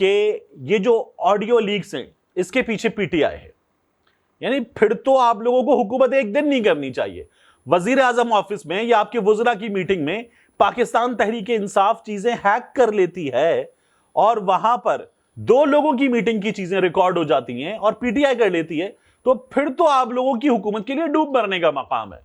کہ یہ جو آڈیو لیکس ہیں اس کے پیچھے پی ٹی آئی ہے، یعنی پھر تو آپ لوگوں کو حکومت ایک دن نہیں کرنی چاہیے۔ وزیر اعظم آفس میں یا آپ کے وزراء کی میٹنگ میں پاکستان تحریک انصاف چیزیں ہیک کر لیتی ہے اور وہاں پر 2 لوگوں کی میٹنگ کی چیزیں ریکارڈ ہو جاتی ہیں اور پی ٹی آئی کر لیتی ہے، تو پھر تو آپ لوگوں کی حکومت کے لیے ڈوب مرنے کا مقام ہے۔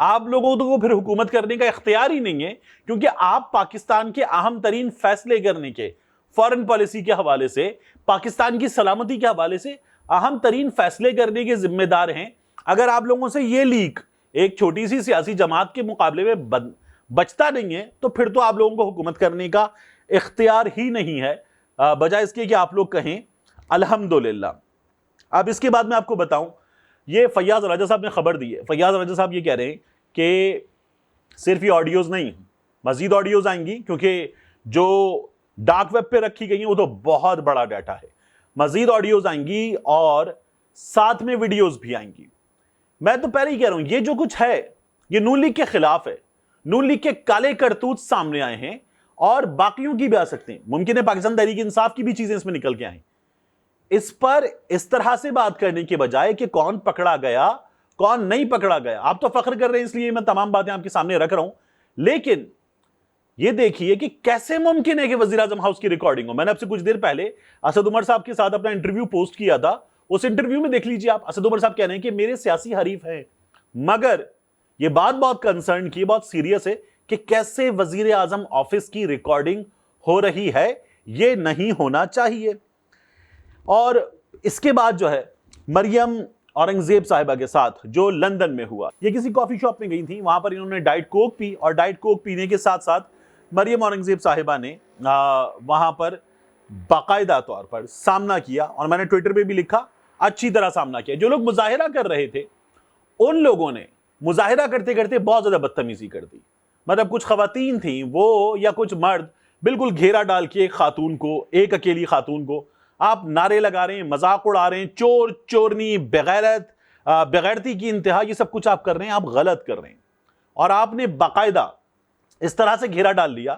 آپ لوگوں کو پھر حکومت کرنے کا اختیار ہی نہیں ہے، کیونکہ آپ پاکستان کے اہم ترین فیصلے کرنے کے، فارن پالیسی کے حوالے سے، پاکستان کی سلامتی کے حوالے سے اہم ترین فیصلے کرنے کے ذمہ دار ہیں۔ اگر آپ لوگوں سے یہ لیک ایک چھوٹی سی سیاسی جماعت کے مقابلے میں بچتا نہیں ہے تو پھر تو آپ لوگوں کو حکومت کرنے کا اختیار ہی نہیں ہے، بجائے اس کے کہ آپ لوگ کہیں الحمدللہ۔ اب اس کے بعد میں آپ کو بتاؤں، یہ فیاض راجہ صاحب نے خبر دی ہے۔ فیاض راجہ صاحب یہ کہہ رہے ہیں کہ صرف یہ آڈیوز نہیں، مزید آڈیوز آئیں گی، کیونکہ جو ڈارک ویب پہ رکھی گئی ہیں وہ تو بہت بڑا ڈیٹا ہے۔ مزید آڈیوز آئیں گی اور ساتھ میں ویڈیوز بھی آئیں گی۔ میں تو پہلے ہی کہہ رہا ہوں، یہ جو کچھ ہے یہ نون لیگ کے خلاف ہے۔ نون لیگ کے کالے کرتوت سامنے آئے ہیں اور باقیوں کی بھی آ سکتے ہیں، ممکن ہے پاکستان تحریک انصاف کی بھی چیزیں اس میں نکل کے آئیں۔ اس پر اس طرح سے بات کرنے کے بجائے کہ کون پکڑا گیا کون نہیں پکڑا گیا، آپ تو فخر کر رہے ہیں اس لیے میں تمام باتیں آپ کے سامنے رکھ رہا ہوں، لیکن یہ دیکھیے کہ کیسے ممکن ہے کہ وزیر اعظم ہاؤس کی ریکارڈنگ ہو۔ میں نے آپ سے کچھ دیر پہلے اسد عمر صاحب کے ساتھ اپنا انٹرویو پوسٹ کیا تھا، اس انٹرویو میں دیکھ لیجیے آپ، اسد عمر صاحب کہہ رہے ہیں کہ میرے سیاسی حریف ہیں، مگر یہ بات بہت کنسرن کی، بہت سیریس ہے کہ کیسے وزیر اعظم آفس کی ریکارڈنگ ہو رہی ہے، یہ نہیں ہونا چاہیے۔ اور اس کے بعد جو ہے مریم اورنگزیب صاحبہ کے ساتھ جو لندن میں ہوا، یہ کسی کافی شاپ میں گئی تھی، وہاں پر انہوں نے ڈائٹ کوک پی اور ڈائٹ کوک پینے کے ساتھ ساتھ مریم اورنگزیب صاحبہ نے وہاں پر باقاعدہ طور پر سامنا کیا، اور میں نے ٹویٹر پہ بھی لکھا اچھی طرح سامنا کیا۔ جو لوگ مظاہرہ کر رہے تھے ان لوگوں نے مظاہرہ کرتے کرتے بہت زیادہ بدتمیزی کر دی، مطلب کچھ خواتین تھیں وہ یا کچھ مرد بالکل گھیرا ڈال کے ایک خاتون کو، ایک اکیلی خاتون کو آپ نعرے لگا رہے ہیں، مذاق اڑا رہے ہیں، چور چورنی، بغیرت، بغیرتی کی انتہا، یہ سب کچھ آپ کر رہے ہیں، آپ غلط کر رہے ہیں۔ اور آپ نے باقاعدہ اس طرح سے گھیرا ڈال لیا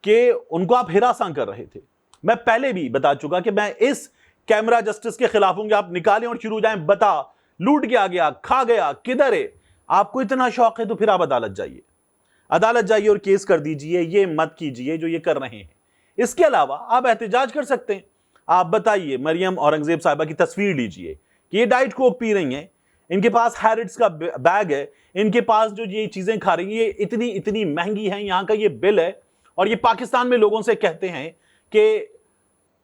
کہ ان کو آپ ہراساں کر رہے تھے۔ میں پہلے بھی بتا چکا کہ میں اس کیمرہ جسٹس کے خلاف ہوں کہ آپ نکالیں اور شروع جائیں، بتا لوٹ کے آ گیا، کھا گیا، کدھر ہے؟ آپ کو اتنا شوق ہے تو پھر آپ عدالت جائیے، عدالت جائیے اور کیس کر دیجئے، یہ مت کیجئے جو یہ کر رہے ہیں۔ اس کے علاوہ آپ احتجاج کر سکتے ہیں، آپ بتائیے، مریم اورنگزیب صاحبہ کی تصویر لیجئے کہ یہ ڈائٹ کوک پی رہی ہیں، ان کے پاس ہیرٹس کا بیگ ہے، ان کے پاس جو یہ چیزیں کھا رہی ہیں یہ اتنی مہنگی ہیں، یہاں کا یہ بل ہے، اور یہ پاکستان میں لوگوں سے کہتے ہیں کہ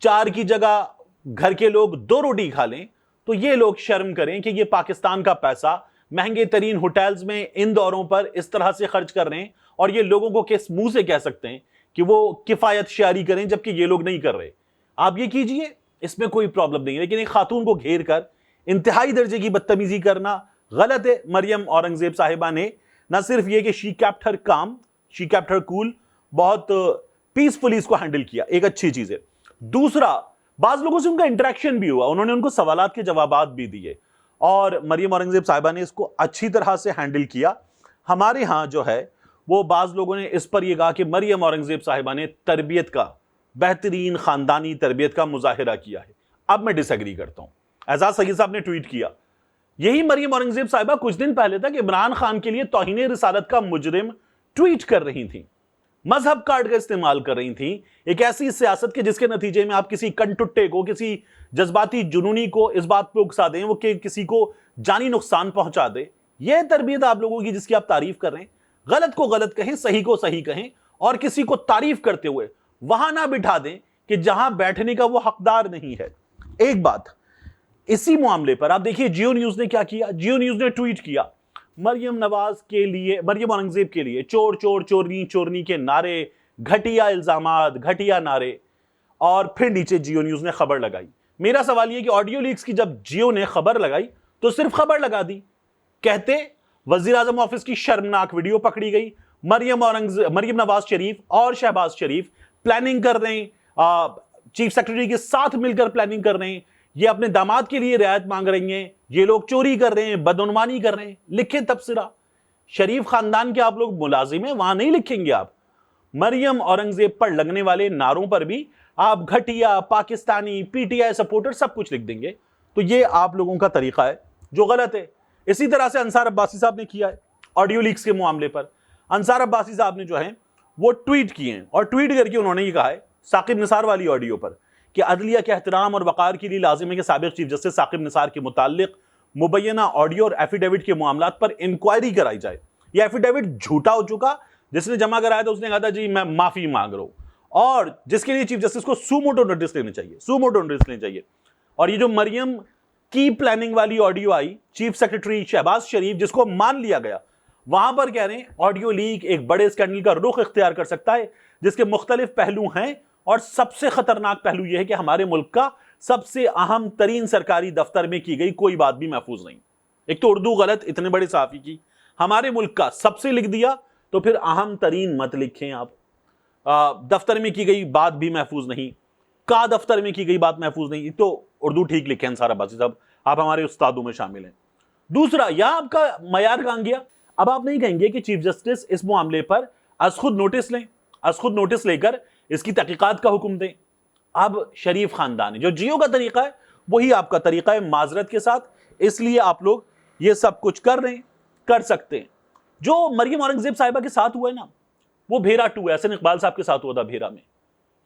4 کی جگہ گھر کے لوگ 2 روٹی کھا لیں، تو یہ لوگ شرم کریں کہ یہ پاکستان کا پیسہ مہنگے ترین ہوٹلز میں ان دوروں پر اس طرح سے خرچ کر رہے ہیں، اور یہ لوگوں کو کس منہ سے کہہ سکتے ہیں کہ وہ کفایت شعاری کریں جبکہ یہ لوگ نہیں کر رہے۔ آپ یہ کیجئے، اس میں کوئی پرابلم نہیں ہے، لیکن ایک خاتون کو گھیر کر انتہائی درجے کی بدتمیزی کرنا غلط ہے۔ مریم اورنگزیب صاحبہ نے نہ صرف یہ کہ شی کیپٹ ہر کام، شی کیپٹ ہر کول، بہت پیسفلی اس کو ہینڈل کیا، ایک اچھی چیز ہے۔ دوسرا، بعض لوگوں سے ان کا انٹریکشن بھی ہوا، انہوں نے ان کو سوالات کے جوابات بھی دیے، اور مریم اورنگزیب صاحبہ نے اس کو اچھی طرح سے ہینڈل کیا۔ ہمارے ہاں جو ہے وہ بعض لوگوں نے اس پر یہ کہا کہ مریم اورنگزیب صاحبہ نے تربیت کا، بہترین خاندانی تربیت کا مظاہرہ کیا ہے۔ اب میں ڈس ایگری کرتا ہوں۔ اعزاز سید صاحب نے ٹویٹ کیا، یہی مریم اورنگزیب صاحبہ کچھ دن پہلے تک عمران خان کے لیے توہین رسالت کا مجرم ٹویٹ کر رہی تھیں، مذہب کارڈ کا استعمال کر رہی تھیں، ایک ایسی سیاست کے جس کے نتیجے میں آپ کسی کنٹٹے کو، کسی جذباتی جنونی کو اس بات پہ اکسا دیں وہ کہ کسی کو جانی نقصان پہنچا دے۔ یہ تربیت آپ لوگوں کی جس کی آپ تعریف کر رہے ہیں، غلط کو غلط کہیں، صحیح کو صحیح کہیں، اور کسی کو تعریف کرتے ہوئے وہاں نہ بٹھا دیں کہ جہاں بیٹھنے کا وہ حقدار نہیں ہے۔ ایک بات اسی معاملے پر آپ دیکھیے جیو نیوز نے کیا کیا۔ جیو نیوز نے ٹویٹ کیا، مریم اورنگزیب کے لیے چور چور چورنی چورنی کے نعرے، گھٹیا الزامات، گھٹیا نعرے، اور پھر نیچے جیو نیوز نے خبر لگائی۔ میرا سوال یہ کہ آڈیو لیکس کی جب جیو نے خبر لگائی تو صرف خبر لگا دی، کہتے وزیر اعظم آفس کی شرمناک ویڈیو پکڑی گئی، مریم نواز شریف اور شہباز شریف پلاننگ کر رہے ہیں، چیف سیکرٹری کے ساتھ مل کر پلاننگ کر رہے ہیں، یہ اپنے داماد کے لیے رعایت مانگ رہی ہیں، یہ لوگ چوری کر رہے ہیں، بدعنوانی کر رہے ہیں۔ لکھیں تبصرہ، شریف خاندان کے آپ لوگ ملازم ہیں، وہاں نہیں لکھیں گے آپ۔ مریم اورنگزیب پر لگنے والے نعروں پر بھی آپ گھٹیا Pakistani P T I supporter سب کچھ لکھ دیں گے. تو یہ آپ لوگوں کا طریقہ ہے جو غلط ہے. اسی طرح سے انصار عباسی صاحب نے کیا ہے آڈیو لیکس کے معاملے پر. انصار عباسی صاحب نے جو ہے وہ ٹویٹ کیے ہیں اور ٹویٹ کر کے انہوں نے یہ کہا ہے ثاقب نثار والی آڈیو پر کہ عدلیہ کے احترام اور وقار کے لیے لازم ہے کہ سابق چیف جسٹس ثاقب نثار کے متعلق مبینہ آڈیو اور ایفیڈیوٹ کے معاملات پر انکوائری کرائی جائے. یہ ایفیڈیوٹ جھوٹا ہو چکا. جس نے جمع کرایا تھا اس نے کہا تھا جی میں معافی مانگ رہا ہوں, اور جس کے لیے چیف جسٹس کو سو موٹو نوٹس لینا چاہیے, سو موٹو نوٹس لینا چاہیے. اور یہ جو مریم کی پلاننگ والی آڈیو آئی چیف سیکرٹری شہباز شریف جس کو مان لیا گیا, وہاں پر کہہ رہے ہیں آڈیو لیک ایک بڑے اسکینڈل کا رخ اختیار کر سکتا ہے جس کے مختلف پہلو ہیں, اور سب سے خطرناک پہلو یہ ہے کہ ہمارے ملک کا سب سے اہم ترین سرکاری دفتر میں کی گئی کوئی بات بھی محفوظ نہیں. ایک تو اردو غلط اتنے بڑے صحافی کی, ہمارے ملک کا سب سے لکھ دیا, تو پھر اہم ترین مت لکھیں آپ. دفتر میں کی گئی بات بھی محفوظ نہیں, کا دفتر میں کی گئی بات محفوظ نہیں. تو اردو ٹھیک لکھیں انصار عباسی صاحب, آپ ہمارے استادوں میں شامل ہیں. دوسرا, یا آپ کا معیار کہاں گیا؟ اب آپ نہیں کہیں گے کہ چیف جسٹس اس معاملے پر از خود نوٹس لیں, از خود نوٹس لے کر اس کی تحقیقات کا حکم دیں. اب شریف خاندان ہے, جو جیو کا طریقہ ہے وہی آپ کا طریقہ ہے معذرت کے ساتھ, اس لیے آپ لوگ یہ سب کچھ کر رہے ہیں, کر سکتے ہیں. جو مریم اورنگزیب صاحبہ کے ساتھ ہوا ہے نا, وہ بھیرا 2 احسن اقبال صاحب کے ساتھ ہوا تھا بھیرا میں.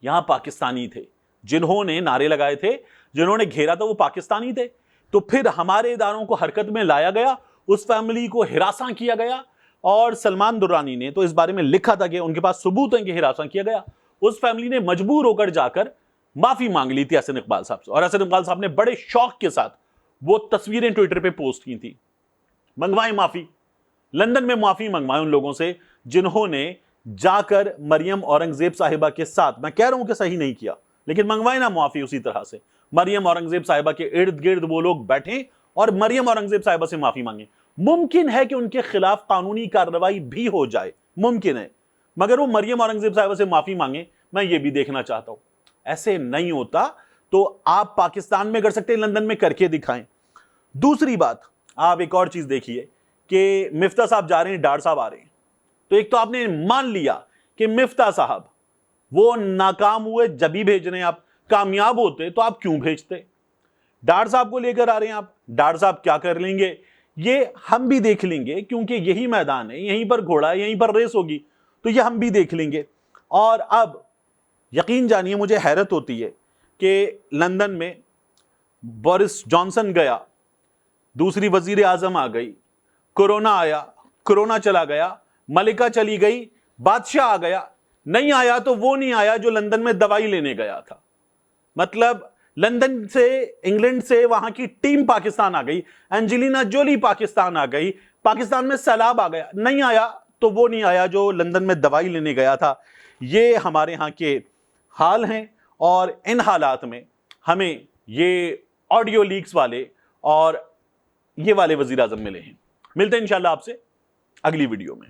یہاں پاکستانی تھے جنہوں نے نعرے لگائے تھے, جنہوں نے گھیرا تھا وہ پاکستانی تھے. تو پھر ہمارے اداروں کو حرکت میں لایا گیا, اس فیملی کو ہراساں کیا گیا, اور سلمان درانی نے تو اس بارے میں لکھا تھا کہ ان کے پاس ثبوت ہے کہ ہراساں کیا گیا. اس فیملی نے مجبور ہو کر جا کر معافی مانگ لی تھی احسن اقبال صاحب سے, اور احسن اقبال صاحب نے بڑے شوق کے ساتھ وہ تصویریں ٹویٹر پہ پوسٹ کی تھی. منگوائیں معافی, لندن میں معافی منگوائیں ان لوگوں سے جنہوں نے جا کر مریم اورنگزیب صاحبہ کے ساتھ, میں کہہ رہا ہوں کہ صحیح نہیں کیا, لیکن منگوائیں نا معافی. اسی طرح سے مریم اورنگزیب صاحبہ کے ارد گرد وہ لوگ بیٹھیں اور مریم اورنگزیب صاحبہ سے معافی مانگیں. ممکن ہے کہ ان کے خلاف قانونی کارروائی بھی ہو جائے, ممکن ہے, مگر وہ مریم اورنگزیب صاحبہ سے معافی مانگیں, میں یہ بھی دیکھنا چاہتا ہوں. ایسے نہیں ہوتا تو آپ پاکستان میں کر سکتے ہیں, لندن میں کر کے دکھائیں. دوسری بات, آپ ایک اور چیز دیکھیے کہ مفتاح صاحب جا رہے ہیں, ڈار صاحب آ رہے ہیں. تو ایک تو آپ نے مان لیا کہ مفتاح صاحب وہ ناکام ہوئے جبھی بھیج رہے ہیں, آپ کامیاب ہوتے تو آپ کیوں بھیجتے؟ ڈار صاحب کو لے کر آ رہے ہیں آپ, ڈار صاحب کیا کر لیں گے یہ ہم بھی دیکھ لیں گے, کیونکہ یہی میدان ہے, یہیں پر گھوڑا ہے, یہیں پر ریس ہوگی, تو یہ ہم بھی دیکھ لیں گے. اور اب یقین جانیے مجھے حیرت ہوتی ہے کہ لندن میں بورس جانسن گیا, دوسری وزیر اعظم آ گئی, کورونا آیا, کورونا چلا گیا, ملکہ چلی گئی, بادشاہ آ گیا, نہیں آیا تو وہ نہیں آیا جو لندن میں دوائی لینے گیا تھا. مطلب لندن سے, انگلینڈ سے وہاں کی ٹیم پاکستان آ گئی, انجلینا جولی پاکستان آ گئی, پاکستان میں سیلاب آ گیا, نہیں آیا تو وہ نہیں آیا جو لندن میں دوائی لینے گیا تھا. یہ ہمارے ہاں کے حال ہیں, اور ان حالات میں ہمیں یہ آڈیو لیکس والے اور یہ والے وزیر اعظم ملے ہیں. ملتے ہیں انشاءاللہ آپ سے اگلی ویڈیو میں.